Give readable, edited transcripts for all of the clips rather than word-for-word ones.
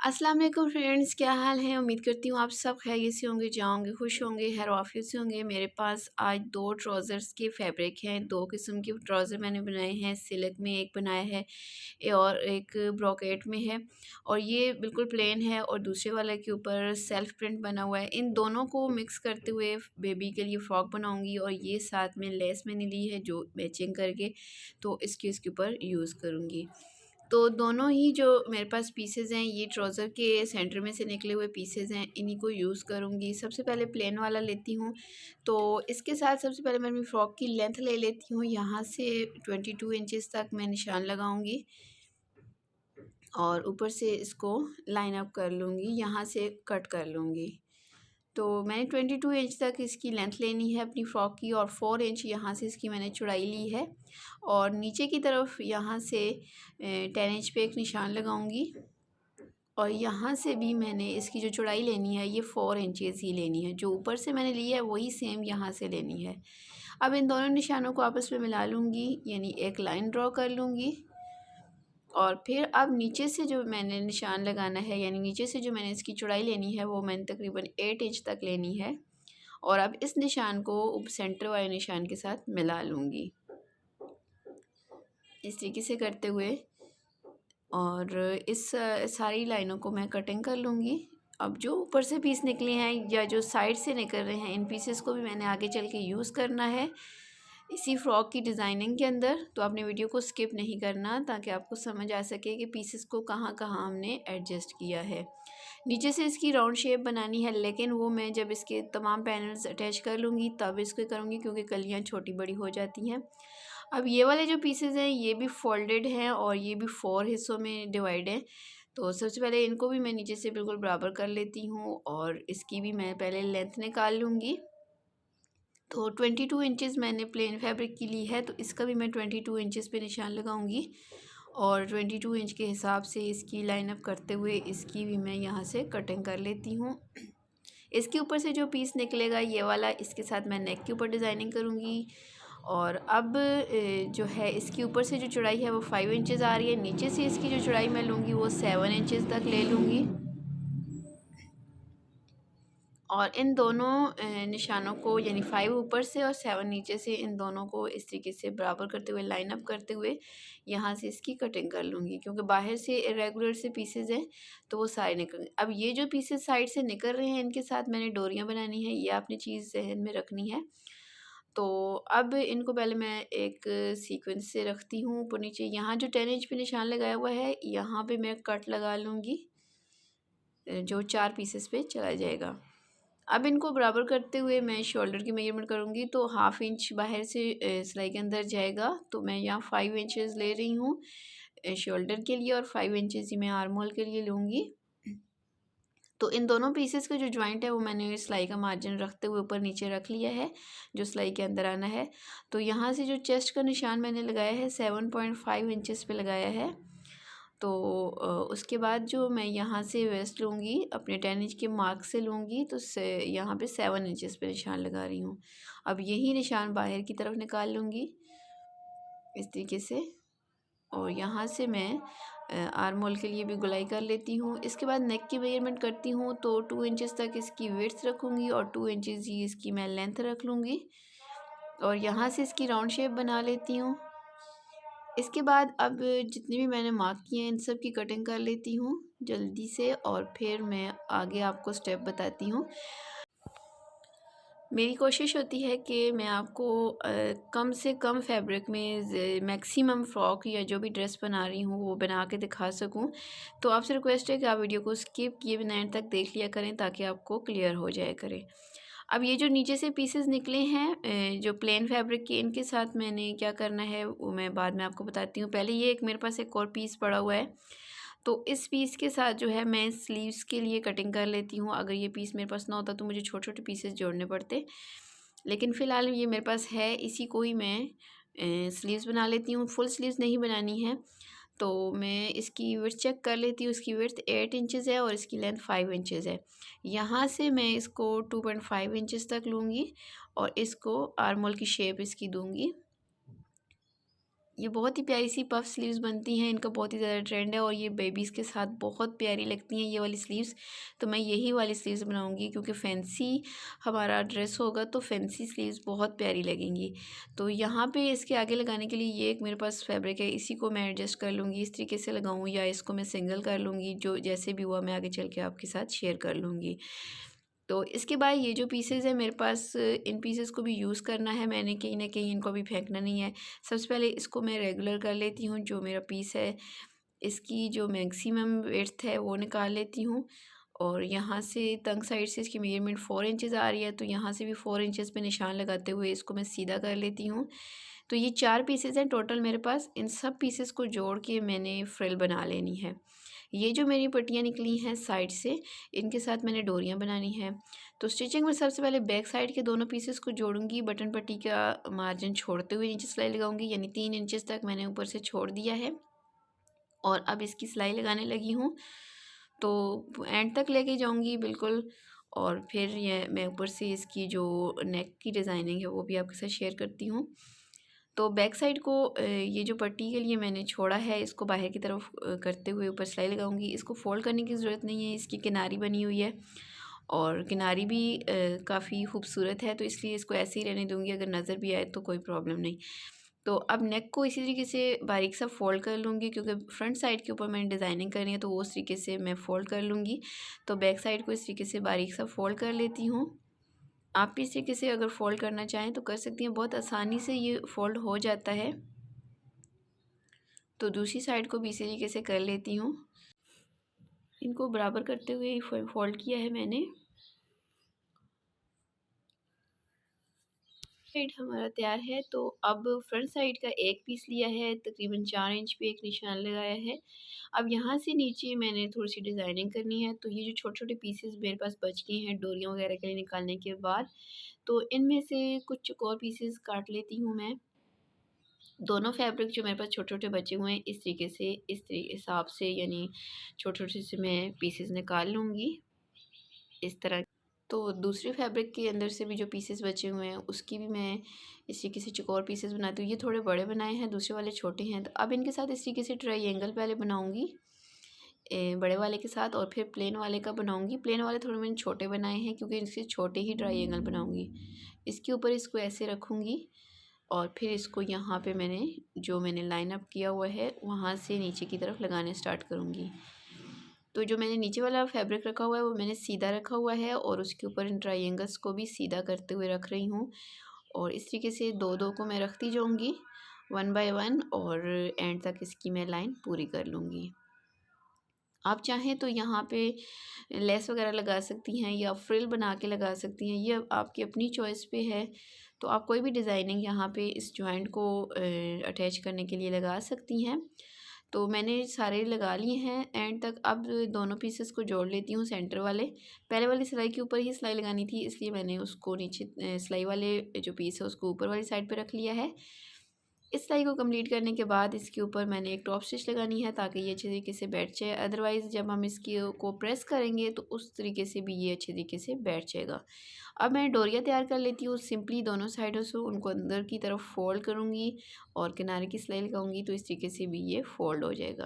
अस्सलाम वालेकुम फ्रेंड्स, क्या हाल है। उम्मीद करती हूँ आप सब खैरियत से होंगे, जाओगे खुश होंगे, खैर आफियत से होंगे। मेरे पास आज दो ट्राउज़र्स के फैब्रिक हैं। दो किस्म के ट्राउज़र मैंने बनाए हैं। सिल्क में एक बनाया है और एक ब्रोकेट में है, और ये बिल्कुल प्लेन है और दूसरे वाले के ऊपर सेल्फ प्रिंट बना हुआ है। इन दोनों को मिक्स करते हुए बेबी के लिए फ़्रॉक बनाऊँगी, और ये साथ में लेस मैंने ली है जो मैचिंग करके, तो इसके ऊपर यूज़ करूँगी। तो दोनों ही जो मेरे पास पीसेस हैं, ये ट्राउज़र के सेंटर में से निकले हुए पीसेस हैं, इन्हीं को यूज़ करूँगी। सबसे पहले प्लेन वाला लेती हूँ, तो इसके साथ सबसे पहले मैं अपनी फ़्रॉक की लेंथ ले लेती हूँ। यहाँ से 22 इंचेस तक मैं निशान लगाऊँगी और ऊपर से इसको लाइन अप कर लूँगी, यहाँ से कट कर लूँगी। तो मैंने 22 इंच तक इसकी लेंथ लेनी है अपनी फ़्रॉक की, और 4 इंच यहाँ से इसकी मैंने चौड़ाई ली है, और नीचे की तरफ यहाँ से 10 इंच पे एक निशान लगाऊंगी, और यहाँ से भी मैंने इसकी जो चौड़ाई लेनी है ये 4 इंचेस ही लेनी है। जो ऊपर से मैंने ली है वही सेम यहाँ से लेनी है। अब इन दोनों निशानों को आपस में मिला लूँगी, यानी एक लाइन ड्रॉ कर लूँगी, और फिर अब नीचे से जो मैंने निशान लगाना है, यानी नीचे से जो मैंने इसकी चौड़ाई लेनी है वो मैंने तकरीबन 8 इंच तक लेनी है। और अब इस निशान को सेंटर वाले निशान के साथ मिला लूँगी इस तरीके से करते हुए, और इस सारी लाइनों को मैं कटिंग कर लूँगी। अब जो ऊपर से पीस निकले हैं या जो साइड से निकल रहे हैं, इन पीसेस को भी मैंने आगे चल के यूज़ करना है इसी फ्रॉक की डिज़ाइनिंग के अंदर। तो आपने वीडियो को स्किप नहीं करना, ताकि आपको समझ आ सके कि पीसेस को कहाँ कहाँ हमने एडजस्ट किया है। नीचे से इसकी राउंड शेप बनानी है, लेकिन वो मैं जब इसके तमाम पैनल्स अटैच कर लूँगी तब इसको करूँगी, क्योंकि कलियाँ छोटी बड़ी हो जाती हैं। अब ये वाले जो पीसेस हैं ये भी फोल्डेड हैं और ये भी 4 हिस्सों में डिवाइड हैं। तो सबसे पहले इनको भी मैं नीचे से बिल्कुल बराबर कर लेती हूँ, और इसकी भी मैं पहले लेंथ निकाल लूँगी। तो 22 इंचेस मैंने प्लेन फैब्रिक की ली है, तो इसका भी मैं 22 इंचेस पे निशान लगाऊंगी, और 22 इंच के हिसाब से इसकी लाइन अप करते हुए इसकी भी मैं यहाँ से कटिंग कर लेती हूँ। इसके ऊपर से जो पीस निकलेगा ये वाला, इसके साथ मैं नेक के ऊपर डिज़ाइनिंग करूँगी। और अब जो है इसके ऊपर से जो चौड़ाई है वो 5 इंचेस आ रही है। नीचे से इसकी जो चौड़ाई मैं लूँगी वो 7 इंचेस तक ले लूँगी, और इन दोनों निशानों को, यानी 5 ऊपर से और 7 नीचे से, इन दोनों को इस तरीके से बराबर करते हुए, लाइन अप करते हुए यहाँ से इसकी कटिंग कर लूँगी, क्योंकि बाहर से इरेगुलर से पीसेस हैं तो वो सारे निकल। अब ये जो पीसेस साइड से निकल रहे हैं इनके साथ मैंने डोरियाँ बनानी है, ये आपने चीज़ जहन में रखनी है। तो अब इनको पहले मैं एक सीक्वेंस से रखती हूँ ऊपर नीचे। यहाँ जो 10 इंच पे निशान लगाया हुआ है यहाँ पे मैं कट लगा लूँगी, जो 4 पीसेस पे चला जाएगा। अब इनको बराबर करते हुए मैं शोल्डर की मेजरमेंट करूँगी, तो 1/2 इंच बाहर से सिलाई के अंदर जाएगा, तो मैं यहाँ 5 इंचेस ले रही हूँ शोल्डर के लिए, और 5 इंचेस ही मैं आर्म होल के लिए लूँगी। तो इन दोनों पीसेस का जो जॉइंट है वो मैंने सिलाई का मार्जिन रखते हुए ऊपर नीचे रख लिया है, जो सिलाई के अंदर आना है। तो यहाँ से जो चेस्ट का निशान मैंने लगाया है 7.5 इंचेस पे लगाया है। तो उसके बाद जो मैं यहाँ से वेस्ट लूँगी अपने 10 इंच के मार्क से लूँगी, तो से यहाँ पे 7 इंचेस पे निशान लगा रही हूँ। अब यही निशान बाहर की तरफ निकाल लूँगी इस तरीके से, और यहाँ से मैं आर्म होल के लिए भी गुलाई कर लेती हूँ। इसके बाद नेक की मेजरमेंट करती हूँ, तो 2 इंचेस तक इसकी विड्थ रखूँगी और 2 इंचेस ही इसकी मैं लेंथ रख लूँगी, और यहाँ से इसकी राउंड शेप बना लेती हूँ। इसके बाद अब जितनी भी मैंने मार्क किए हैं इन सब की कटिंग कर लेती हूँ जल्दी से, और फिर मैं आगे आपको स्टेप बताती हूँ। मेरी कोशिश होती है कि मैं आपको कम से कम फैब्रिक में मैक्सिमम फ़्रॉक या जो भी ड्रेस बना रही हूँ वो बना के दिखा सकूँ। तो आपसे रिक्वेस्ट है कि आप वीडियो को स्किप किए बिना एंड तक देख लिया करें, ताकि आपको क्लियर हो जाए करे। अब ये जो नीचे से पीसेस निकले हैं जो प्लेन फैब्रिक के, इनके साथ मैंने क्या करना है वो मैं बाद में आपको बताती हूँ। पहले ये एक मेरे पास एक और पीस पड़ा हुआ है, तो इस पीस के साथ जो है मैं स्लीव्स के लिए कटिंग कर लेती हूँ। अगर ये पीस मेरे पास ना होता तो मुझे छोटे छोटे पीसेस जोड़ने पड़ते, लेकिन फ़िलहाल ये मेरे पास है, इसी को ही मैं स्लीव्स बना लेती हूँ। फुल स्लीव्स नहीं बनानी है, तो मैं इसकी विड्थ चेक कर लेती हूँ। इसकी विड्थ 8 इंचेस है और इसकी लेंथ 5 इंचेस है। यहाँ से मैं इसको 2.5 इंचेस तक लूँगी और इसको आर्म होल की शेप इसकी दूँगी। ये बहुत ही प्यारी सी पफ स्लीव्स बनती हैं, इनका बहुत ही ज़्यादा ट्रेंड है और ये बेबीज़ के साथ बहुत प्यारी लगती हैं ये वाली स्लीव्स। तो मैं यही वाली स्लीव्स बनाऊंगी क्योंकि फैंसी हमारा ड्रेस होगा तो फैंसी स्लीव्स बहुत प्यारी लगेंगी। तो यहाँ पे इसके आगे लगाने के लिए ये एक मेरे पास फैब्रिक है, इसी को मैं एडजस्ट कर लूँगी, इस तरीके से लगाऊँ या इसको मैं सिंगल कर लूँगी, जो जैसे भी हुआ मैं आगे चल के आपके साथ शेयर कर लूँगी। तो इसके बाद ये जो पीसेज़ है मेरे पास, इन पीसेज़ को भी यूज़ करना है मैंने, कहीं न कहीं इनको अभी फेंकना नहीं है। सबसे पहले इसको मैं रेगुलर कर लेती हूँ, जो मेरा पीस है इसकी जो मैक्सिमम विड्थ है वो निकाल लेती हूँ। और यहाँ से तंग साइड से इसकी मेजरमेंट 4 इंचेस आ रही है, तो यहाँ से भी 4 इंचेस पे निशान लगाते हुए इसको मैं सीधा कर लेती हूँ। तो ये 4 पीसेज़ हैं टोटल मेरे पास, इन सब पीसेस को जोड़ के मैंने फ्रिल बना लेनी है। ये जो मेरी पट्टियाँ निकली हैं साइड से, इनके साथ मैंने डोरियाँ बनानी हैं। तो स्टिचिंग में सबसे पहले बैक साइड के दोनों पीसेस को जोड़ूंगी, बटन पट्टी का मार्जिन छोड़ते हुए नीचे सिलाई लगाऊंगी, यानी 3 इंचेस तक मैंने ऊपर से छोड़ दिया है और अब इसकी सिलाई लगाने लगी हूँ। तो एंड तक लेके जाऊंगी बिल्कुल, और फिर ये मैं ऊपर से इसकी जो नेक की डिज़ाइनिंग है वो भी आपके साथ शेयर करती हूँ। तो बैक साइड को ये जो पट्टी के लिए मैंने छोड़ा है इसको बाहर की तरफ करते हुए ऊपर सिलाई लगाऊंगी। इसको फोल्ड करने की ज़रूरत नहीं है, इसकी किनारी बनी हुई है और किनारी भी काफ़ी खूबसूरत है, तो इसलिए इसको ऐसे ही रहने दूंगी, अगर नज़र भी आए तो कोई प्रॉब्लम नहीं। तो अब नेक को इसी तरीके से बारीक सा फ़ोल्ड कर लूँगी, क्योंकि फ्रंट साइड के ऊपर मैंने डिज़ाइनिंग करनी है तो वो उस तरीके से मैं फ़ोल्ड कर लूँगी। तो बैक साइड को इस तरीके से बारीक सा फ़ोल्ड कर लेती हूँ। आप भी इस तरीके से अगर फ़ोल्ड करना चाहें तो कर सकती हैं, बहुत आसानी से ये फ़ोल्ड हो जाता है। तो दूसरी साइड को भी इसी तरीके से कर लेती हूँ। इनको बराबर करते हुए फ़ोल्ड किया है मैंने। साइड हमारा तैयार है, तो अब फ्रंट साइड का एक पीस लिया है, तकरीबन 4 इंच पे एक निशान लगाया है। अब यहाँ से नीचे मैंने थोड़ी सी डिज़ाइनिंग करनी है, तो ये जो छोटे छोटे पीसेस मेरे पास बच गए हैं डोरियाँ वगैरह के लिए निकालने के बाद, तो इनमें से कुछ और पीसेस काट लेती हूँ मैं। दोनों फैब्रिक जो मेरे पास छोटे छोटे बचे हुए हैं, इस तरीके से इस हिसाब से, यानी छोटे छोटे से मैं पीसेस निकाल लूँगी इस तरह। तो दूसरे फैब्रिक के अंदर से भी जो पीसेस बचे हुए हैं उसकी भी मैं इस तरीके से चौकोर पीसेस बनाती हूँ। ये थोड़े बड़े बनाए हैं, दूसरे वाले छोटे हैं, तो अब इनके साथ इस तरीके से ट्रायंगल पहले बनाऊँगी बड़े वाले के साथ, और फिर प्लेन वाले का बनाऊँगी। प्लेन वाले थोड़े मैंने छोटे बनाए हैं क्योंकि इससे छोटे ही ट्रायंगल बनाऊँगी। इसके ऊपर इसको ऐसे रखूँगी और फिर इसको यहाँ पे मैंने लाइन अप किया हुआ है वहाँ से नीचे की तरफ लगाने स्टार्ट करूँगी। तो जो मैंने नीचे वाला फैब्रिक रखा हुआ है वो मैंने सीधा रखा हुआ है और उसके ऊपर इन ट्रायंगल्स को भी सीधा करते हुए रख रही हूँ, और इस तरीके से दो दो को मैं रखती जाऊँगी वन बाय वन, और एंड तक इसकी मैं लाइन पूरी कर लूँगी। आप चाहें तो यहाँ पे लेस वगैरह लगा सकती हैं या फ्रिल बना के लगा सकती हैं, ये आपकी अपनी चॉइस पे है। तो आप कोई भी डिज़ाइनिंग यहाँ पे इस जॉइंट को अटैच करने के लिए लगा सकती हैं। तो मैंने सारे लगा लिए हैं एंड तक। अब दोनों पीसेस को जोड़ लेती हूँ सेंटर वाले। पहले वाली सिलाई के ऊपर ही सिलाई लगानी थी, इसलिए मैंने उसको नीचे सिलाई वाले जो पीस है उसको ऊपर वाली साइड पे रख लिया है। इस सिलाई को कंप्लीट करने के बाद इसके ऊपर मैंने एक टॉप स्टिच लगानी है ताकि ये अच्छे तरीके से बैठ जाए, अदरवाइज़ जब हम इसकी को प्रेस करेंगे तो उस तरीके से भी ये अच्छे तरीके से बैठ जाएगा। अब मैं डोरियाँ तैयार कर लेती हूँ, सिंपली दोनों साइडों से उनको अंदर की तरफ फोल्ड करूँगी और किनारे की सिलाई लगाऊंगी, तो इस तरीके से भी ये फोल्ड हो जाएगा।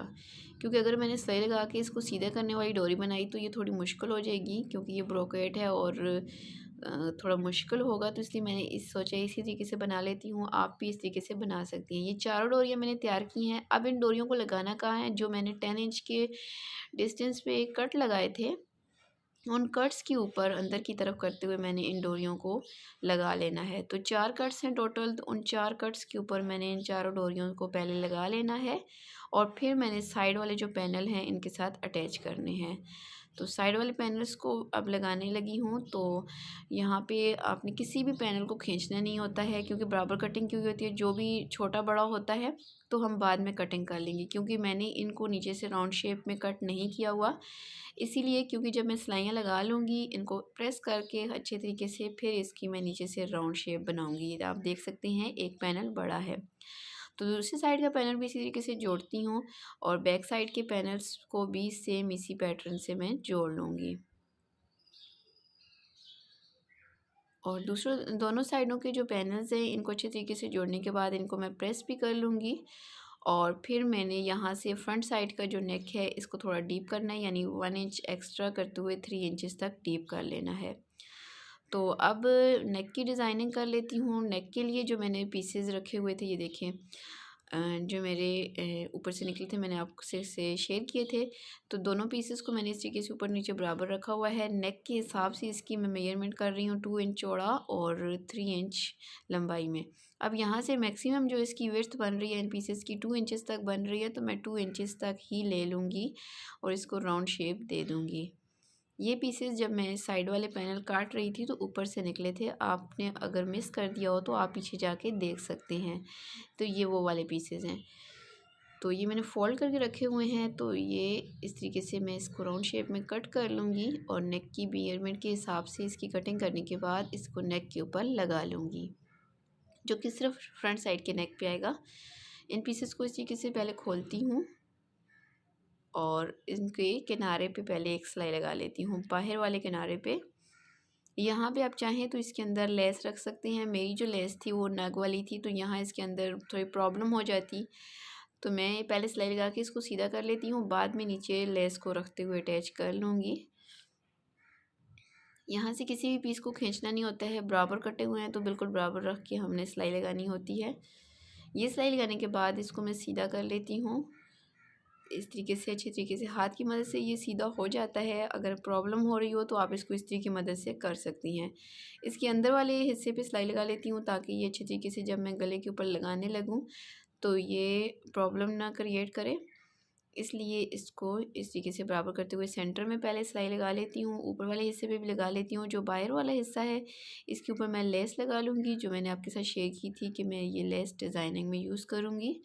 क्योंकि अगर मैंने सिलाई लगा के इसको सीधा करने वाली डोरी बनाई तो ये थोड़ी मुश्किल हो जाएगी, क्योंकि ये ब्रोकेट है और थोड़ा मुश्किल होगा, तो इसलिए मैंने सोचा इसी तरीके से बना लेती हूँ। आप भी इस तरीके से बना सकती हैं। ये चारों डोरियाँ मैंने तैयार की हैं। अब इन डोरियों को लगाना कहाँ है, जो मैंने 10 इंच के डिस्टेंस पे कट लगाए थे उन कट्स के ऊपर अंदर की तरफ करते हुए मैंने इन डोरियों को लगा लेना है। तो 4 कट्स हैं टोटल, तो उन 4 कट्स के ऊपर मैंने इन चारों डोरियों को पहले लगा लेना है और फिर मैंने साइड वाले जो पैनल हैं इनके साथ अटैच करने हैं। तो साइड वाले पैनल्स को अब लगाने लगी हूँ। तो यहाँ पे आपने किसी भी पैनल को खींचना नहीं होता है, क्योंकि बराबर कटिंग की हुई होती है। जो भी छोटा बड़ा होता है तो हम बाद में कटिंग कर लेंगे, क्योंकि मैंने इनको नीचे से राउंड शेप में कट नहीं किया हुआ, इसीलिए। क्योंकि जब मैं सिलाइयाँ लगा लूँगी इनको प्रेस करके अच्छे तरीके से, फिर इसकी मैं नीचे से राउंड शेप बनाऊँगी। आप देख सकते हैं एक पैनल बड़ा है। तो दूसरी साइड का पैनल भी इसी तरीके से जोड़ती हूँ और बैक साइड के पैनल्स को भी सेम इसी पैटर्न से मैं जोड़ लूँगी। और दूसरों दोनों साइडों के जो पैनल्स हैं इनको अच्छे तरीके से जोड़ने के बाद इनको मैं प्रेस भी कर लूँगी। और फिर मैंने यहाँ से फ्रंट साइड का जो नेक है इसको थोड़ा डीप करना है, यानी 1 इंच एक्स्ट्रा करते हुए 3 इंचज़ तक डीप कर लेना है। तो अब नेक की डिज़ाइनिंग कर लेती हूँ। नेक के लिए जो मैंने पीसेस रखे हुए थे ये देखें, जो मेरे ऊपर से निकले थे मैंने आपसे से शेयर किए थे। तो दोनों पीसेस को मैंने इस तरीके से ऊपर नीचे बराबर रखा हुआ है। नेक के हिसाब से इसकी मैं मेजरमेंट कर रही हूँ 2 इंच चौड़ा और 3 इंच लंबाई में। अब यहाँ से मैक्सिमम जो इसकी विड्थ बन रही है इन पीसेस की 2 इंचज़ तक बन रही है, तो मैं 2 इंचज़ तक ही ले लूँगी और इसको राउंड शेप दे दूँगी। ये पीसेस जब मैं साइड वाले पैनल काट रही थी तो ऊपर से निकले थे। आपने अगर मिस कर दिया हो तो आप पीछे जाके देख सकते हैं। तो ये वो वाले पीसेस हैं। तो ये मैंने फ़ोल्ड करके रखे हुए हैं। तो ये इस तरीके से मैं इसको राउंड शेप में कट कर लूँगी और नेक की मेजरमेंट के हिसाब से इसकी कटिंग करने के बाद इसको नेक के ऊपर लगा लूँगी, जो कि सिर्फ फ्रंट साइड के नेक पे आएगा। इन पीसेस को इस तरीके से पहले खोलती हूँ और इनके किनारे पे पहले एक सिलाई लगा लेती हूँ, बाहर वाले किनारे पे। यहाँ पे आप चाहें तो इसके अंदर लेस रख सकते हैं। मेरी जो लेस थी वो नग वाली थी, तो यहाँ इसके अंदर थोड़ी प्रॉब्लम हो जाती। तो मैं पहले सिलाई लगा के इसको सीधा कर लेती हूँ, बाद में नीचे लेस को रखते हुए अटैच कर लूँगी। यहाँ से किसी भी पीस को खींचना नहीं होता है। बराबर कटे हुए हैं तो बिल्कुल बराबर रख के हमने सिलाई लगानी होती है। ये सिलाई लगाने के बाद इसको मैं सीधा कर लेती हूँ इस तरीके से। अच्छी तरीके से हाथ की मदद से ये सीधा हो जाता है। अगर प्रॉब्लम हो रही हो तो आप इसको इस तरीके की मदद से कर सकती हैं। इसके अंदर वाले हिस्से पे सिलाई लगा लेती हूँ ताकि ये अच्छी तरीके से जब मैं गले के ऊपर लगाने लगूँ तो ये प्रॉब्लम ना क्रिएट करे। इसलिए इसको इस तरीके से बराबर करते हुए सेंटर में पहले सिलाई लगा लेती हूँ। ऊपर वाले हिस्से पे भी लगा लेती हूँ। जो बाहर वाला हिस्सा है इसके ऊपर मैं लेस लगा लूँगी, जो मैंने आपके साथ शेयर की थी कि मैं ये लेस डिज़ाइनिंग में यूज़ करूँगी।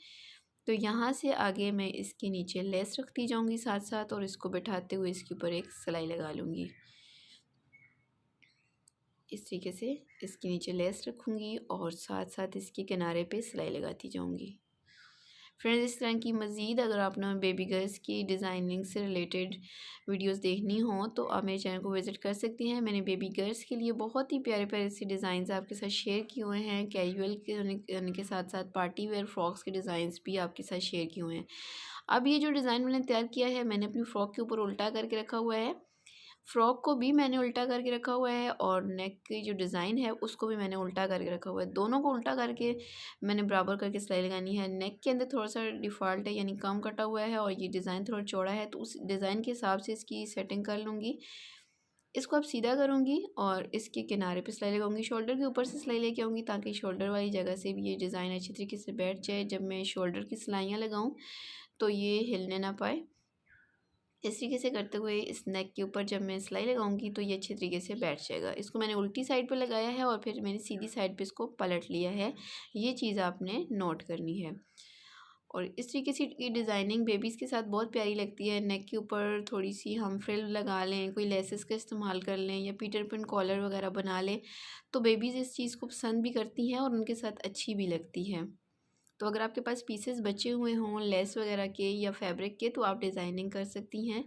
तो यहाँ से आगे मैं इसके नीचे लेस रखती जाऊँगी साथ साथ, और इसको बैठाते हुए इसके ऊपर एक सिलाई लगा लूँगी। इस तरीके से इसके नीचे लेस रखूँगी और साथ साथ इसके किनारे पे सिलाई लगाती जाऊँगी। फ्रेंड्स, इस तरह की मज़ीद अगर आपने बेबी गर्ल्स की डिज़ाइनिंग से रिलेटेड वीडियोस देखनी हो तो आप मेरे चैनल को विज़िट कर सकती हैं। मैंने बेबी गर्ल्स के लिए बहुत ही प्यारे प्यारे से डिज़ाइंस आपके साथ शेयर किए हुए हैं। कैजुअल के साथ साथ पार्टी वेयर फ्रॉक्स के डिज़ाइंस भी आपके साथ शेयर किए हुए हैं। अब ये जो डिज़ाइन मैंने तैयार किया है, मैंने अपनी फ़्रॉक के ऊपर उल्टा करके रखा हुआ है। फ्रॉक को भी मैंने उल्टा करके रखा हुआ है और नेक की जो डिज़ाइन है उसको भी मैंने उल्टा करके रखा हुआ है। दोनों को उल्टा करके मैंने बराबर करके सिलाई लगानी है। नेक के अंदर थोड़ा-सा डिफ़ॉल्ट है, यानी कम कटा हुआ है, और ये डिज़ाइन थोड़ा चौड़ा है, तो उस डिज़ाइन के हिसाब से इसकी सेटिंग कर लूँगी। इसको अब सीधा करूँगी और इसके किनारे पे सिलाई लगाऊँगी। शोल्डर के ऊपर से सिलाई लेके आऊँगी ताकि शोल्डर वाली जगह से भी ये डिज़ाइन अच्छी तरीके से बैठ जाए। जब मैं शोल्डर की सिलाइयाँ लगाऊँ तो ये हिलने ना पाए। इस तरीके से करते हुए इस नेक के ऊपर जब मैं सिलाई लगाऊंगी तो ये अच्छे तरीके से बैठ जाएगा। इसको मैंने उल्टी साइड पे लगाया है और फिर मैंने सीधी साइड पे इसको पलट लिया है। ये चीज़ आपने नोट करनी है। और इस तरीके से की डिज़ाइनिंग बेबीज़ के साथ बहुत प्यारी लगती है। नेक के ऊपर थोड़ी सी हम फ्रिल लगा लें, कोई लेसेस का इस्तेमाल कर लें या पीटर पिन कॉलर वगैरह बना लें, तो बेबीज़ इस चीज़ को पसंद भी करती हैं और उनके साथ अच्छी भी लगती है। तो अगर आपके पास पीसेस बचे हुए हों लेस वगैरह के या फैब्रिक के, तो आप डिज़ाइनिंग कर सकती हैं।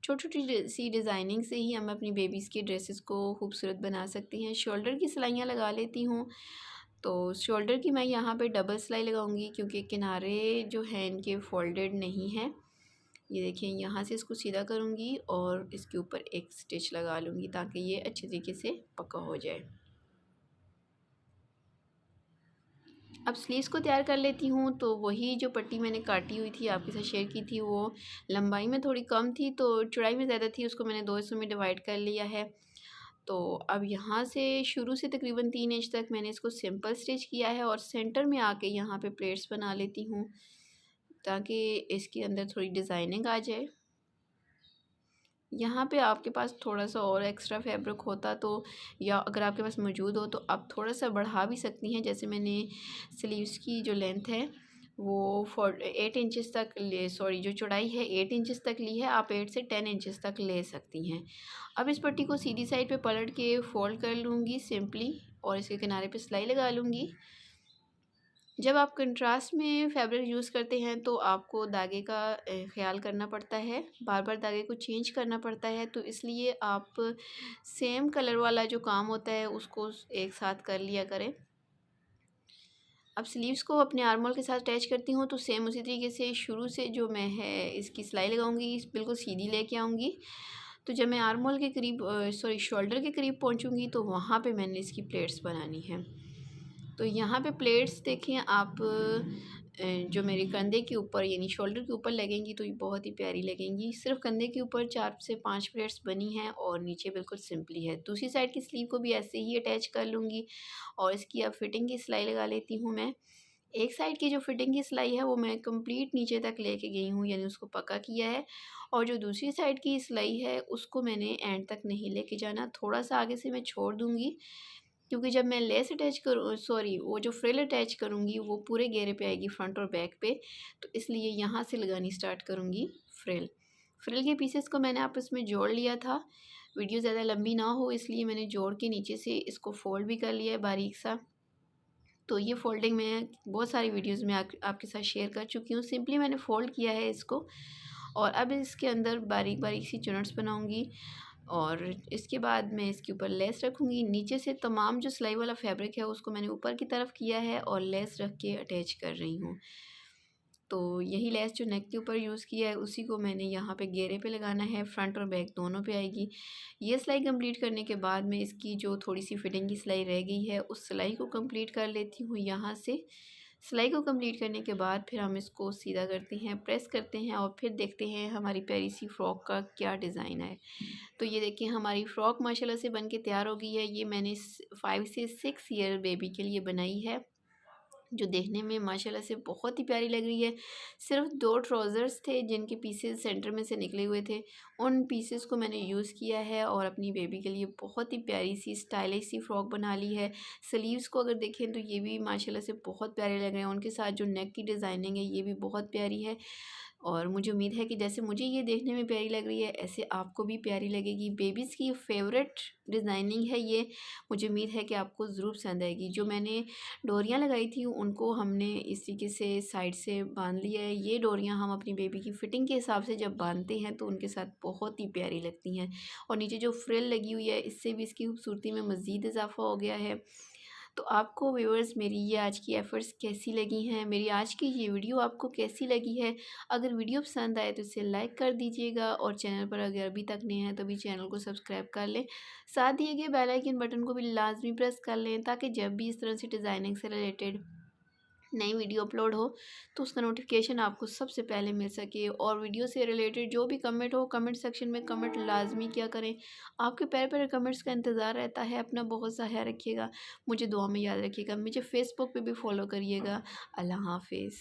छोटी-छोटी सी डिज़ाइनिंग से ही हम अपनी बेबीज़ की ड्रेसेस को खूबसूरत बना सकती हैं। शोल्डर की सिलाइयाँ लगा लेती हूँ, तो शोल्डर की मैं यहाँ पे डबल सिलाई लगाऊंगी क्योंकि किनारे जो हैं इनके फोल्डेड नहीं हैं। ये देखिए, यहाँ से इसको सीधा करूँगी और इसके ऊपर एक स्टिच लगा लूँगी ताकि ये अच्छे तरीके से पक्का हो जाए। अब स्लीव्स को तैयार कर लेती हूँ। तो वही जो पट्टी मैंने काटी हुई थी आपके साथ शेयर की थी, वो लंबाई में थोड़ी कम थी तो चौड़ाई में ज़्यादा थी, उसको मैंने 2 हिस्सों में डिवाइड कर लिया है। तो अब यहाँ से शुरू से तकरीबन 3 इंच तक मैंने इसको सिंपल स्टिच किया है और सेंटर में आके यहाँ पे प्लेट्स बना लेती हूँ ताकि इसके अंदर थोड़ी डिज़ाइनिंग आ जाए। यहाँ पे आपके पास थोड़ा-सा और एक्स्ट्रा फैब्रिक होता तो, या अगर आपके पास मौजूद हो तो आप थोड़ा-सा बढ़ा भी सकती हैं। जैसे मैंने स्लीव्स की जो लेंथ है वो 8 इंचेस तक जो चौड़ाई है 8 इंचेस तक ली है, आप 8 से 10 इंचेस तक ले सकती हैं। अब इस पट्टी को सीधी साइड पे पलट के फ़ोल्ड कर लूँगी सिंपली और इसके किनारे पे सिलाई लगा लूँगी। जब आप कंट्रास्ट में फैब्रिक यूज़ करते हैं तो आपको धागे का ख़्याल करना पड़ता है, बार बार धागे को चेंज करना पड़ता है, तो इसलिए आप सेम कलर वाला जो काम होता है उसको एक साथ कर लिया करें। अब स्लीव्स को अपने आर्म होल के साथ अटैच करती हूँ, तो सेम उसी तरीके से शुरू से जो मैं है इसकी सिलाई लगाऊंगी, बिल्कुल सीधी लेके आऊँगी। तो जब मैं आर्म होल के करीब सॉरी शोल्डर के करीब पहुँचूँगी तो वहाँ पे मैंने इसकी प्लेट्स बनानी है। तो यहाँ पे प्लेट्स देखें आप, जो मेरे कंधे के ऊपर यानी शोल्डर के ऊपर लगेंगी तो ये बहुत ही प्यारी लगेंगी। सिर्फ कंधे के ऊपर 4 से 5 प्लेट्स बनी हैं और नीचे बिल्कुल सिंपली है। दूसरी साइड की स्लीव को भी ऐसे ही अटैच कर लूँगी और इसकी अब फिटिंग की सिलाई लगा लेती हूँ मैं। एक साइड की जो फिटिंग की सिलाई है वो मैं कंप्लीट नीचे तक लेके गई हूँ, यानी उसको पक्का किया है। और जो दूसरी साइड की सिलाई है उसको मैंने एंड तक नहीं लेके जाना, थोड़ा सा आगे से मैं छोड़ दूँगी, क्योंकि जब मैं लेस अटैच करूँ सॉरी वो जो फ्रिल अटैच करूँगी वो पूरे घेरे पे आएगी फ्रंट और बैक पे, तो इसलिए यहाँ से लगानी स्टार्ट करूँगी फ्रिल। फ्रिल के पीसेस को मैंने आपस में जोड़ लिया था, वीडियो ज़्यादा लंबी ना हो इसलिए मैंने जोड़ के नीचे से इसको फ़ोल्ड भी कर लिया है बारीक सा। तो ये फ़ोल्डिंग मैं बहुत सारी वीडियोज़ में आपके साथ शेयर कर चुकी हूँ। सिंपली मैंने फ़ोल्ड किया है इसको और अब इसके अंदर बारीक बारीक सी चुनट्स बनाऊँगी और इसके बाद मैं इसके ऊपर लेस रखूँगी। नीचे से तमाम जो सिलाई वाला फैब्रिक है उसको मैंने ऊपर की तरफ किया है और लेस रख के अटैच कर रही हूँ। तो यही लेस जो नेक के ऊपर यूज़ किया है उसी को मैंने यहाँ पे घेरे पे लगाना है, फ्रंट और बैक दोनों पे आएगी। ये सिलाई कंप्लीट करने के बाद में इसकी जो थोड़ी सी फिटिंग की सिलाई रह गई है उस सिलाई को कंप्लीट कर लेती हूँ यहाँ से। सिलाई को कंप्लीट करने के बाद फिर हम इसको सीधा करते हैं, प्रेस करते हैं और फिर देखते हैं हमारी प्यारी सी फ़्रॉक का क्या डिज़ाइन है। तो ये देखिए हमारी फ़्रॉक माशाल्लाह से बन के तैयार हो गई है। ये मैंने 5 से 6 ईयर बेबी के लिए बनाई है, जो देखने में माशाल्लाह से बहुत ही प्यारी लग रही है। सिर्फ 2 ट्राउज़र्स थे जिनके पीसेस सेंटर में से निकले हुए थे, उन पीसेस को मैंने यूज़ किया है और अपनी बेबी के लिए बहुत ही प्यारी सी स्टाइलिश सी फ़्रॉक बना ली है। स्लीव्स को अगर देखें तो ये भी माशाल्लाह से बहुत प्यारे लग रहे हैं, उनके साथ जो नेक की डिज़ाइनिंग है ये भी बहुत प्यारी है। और मुझे उम्मीद है कि जैसे मुझे ये देखने में प्यारी लग रही है ऐसे आपको भी प्यारी लगेगी। बेबीज़ की फ़ेवरेट डिज़ाइनिंग है ये, मुझे उम्मीद है कि आपको ज़रूर पसंद आएगी। जो मैंने डोरियाँ लगाई थी उनको हमने इस तरीके से साइड से बांध लिया है। ये डोरियाँ हम अपनी बेबी की फ़िटिंग के हिसाब से जब बांधते हैं तो उनके साथ बहुत ही प्यारी लगती हैं। और नीचे जो फ्रिल लगी हुई है इससे भी इसकी खूबसूरती में मज़ीद इज़ाफ़ा हो गया है। तो आपको व्यूअर्स मेरी ये आज की एफ़र्ट्स कैसी लगी हैं? मेरी आज की ये वीडियो आपको कैसी लगी है? अगर वीडियो पसंद आए तो इसे लाइक कर दीजिएगा और चैनल पर अगर अभी तक नए हैं तो भी चैनल को सब्सक्राइब कर लें। साथ दिए गए बेल आइकन बटन को भी लाज़मी प्रेस कर लें ताकि जब भी इस तरह से डिज़ाइनिंग से रिलेटेड नई वीडियो अपलोड हो तो उसका नोटिफिकेशन आपको सबसे पहले मिल सके। और वीडियो से रिलेटेड जो भी कमेंट हो कमेंट सेक्शन में कमेंट लाजमी किया करें। आपके प्यारे प्यारे कमेंट्स का इंतज़ार रहता है। अपना बहुत सा ख्याल रखिएगा, मुझे दुआ में याद रखिएगा, मुझे फ़ेसबुक पे भी फॉलो करिएगा। अल्लाह हाफिज़।